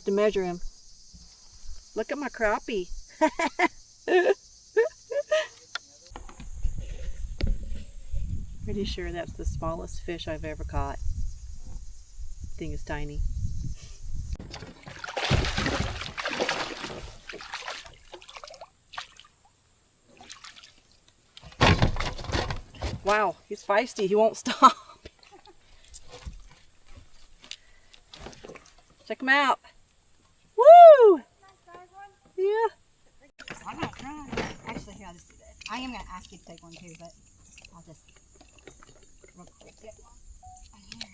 have to measure him. Look at my crappie. Pretty sure that's the smallest fish I've ever caught. Thing is tiny. Wow, he's feisty. He won't stop. Check him out. Woo! Yeah. I'm gonna try. Actually, here, I'll just do this. I am gonna ask you to take one too, but I'll just real quick get one. Right here.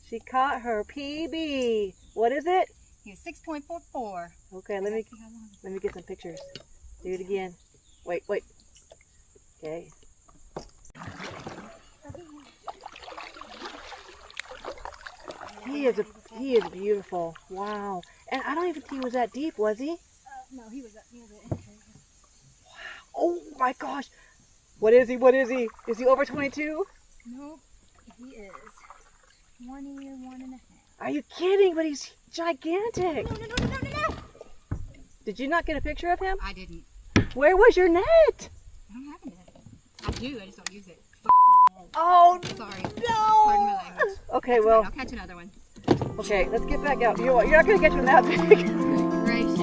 She caught her PB. What is it? He was 6.44. Okay, let me get some pictures. Do it again. Wait. Okay. He is beautiful. Wow. And I don't even think he was that deep, was he? No, he was up near the entrance. Oh my gosh. What is he? Is he over 22? Nope, he is 21 and a half. Are you kidding? But he's gigantic. No. Did you not get a picture of him? I didn't. Where was your net? I don't have a net. I do, I just don't use it. Oh, Sorry. no. Pardon my language. Okay, That's well, right, I'll catch another one. okay, let's get back out. You're not going to catch one that big. Gracious.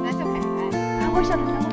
That's okay. I wish I